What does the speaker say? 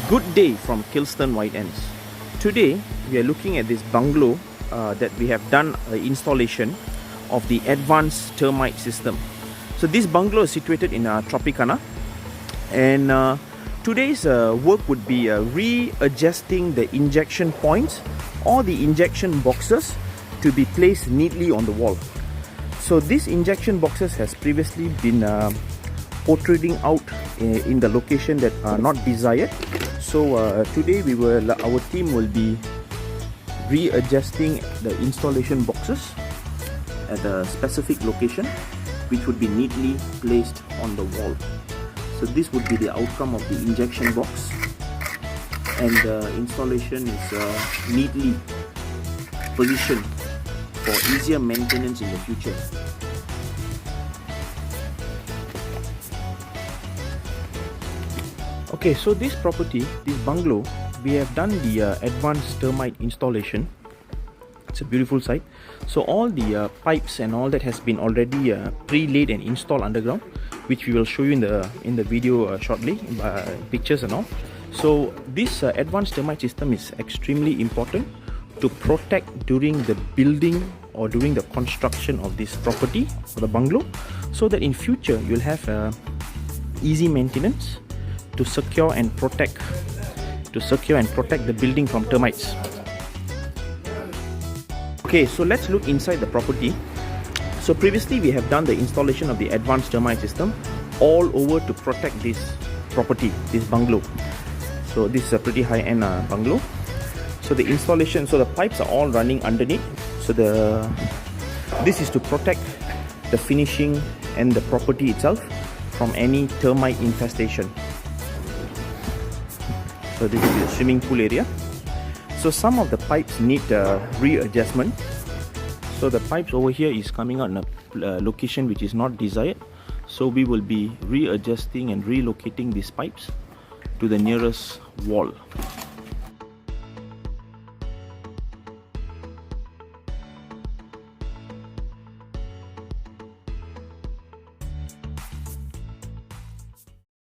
Good day from Kilstant White Ants. Today we are looking at this bungalow that we have done installation of the advanced termite system. So this bungalow is situated in Tropicana, and today's work would be readjusting the injection points or the injection boxes to be placed neatly on the wall. So these injection boxes has previously been protruding out in the location that are not desired. So today our team will be readjusting the installation boxes at a specific location, which would be neatly placed on the wall. So this would be the outcome of the injection box, and the installation is neatly positioned for easier maintenance in the future. Okay, so this property, this bungalow, we have done the advanced termite installation. It's a beautiful site. So all the pipes and all that has been already pre-laid and installed underground, which we will show you in the video shortly, pictures and all. So this advanced termite system is extremely important to protect during the building or during the construction of this property or the bungalow, so that in future you'll have easy maintenance to secure and protect the building from termites. Okay, so let's look inside the property. So previously we have done the installation of the advanced termite system all over to protect this property, this bungalow. So this is a pretty high-end bungalow. So the installation, so the pipes are all running underneath. So this is to protect the finishing and the property itself from any termite infestation. So this is the swimming pool area. So some of the pipes need readjustment. So the pipes over here is coming out in a location which is not desired. So we will be readjusting and relocating these pipes to the nearest wall.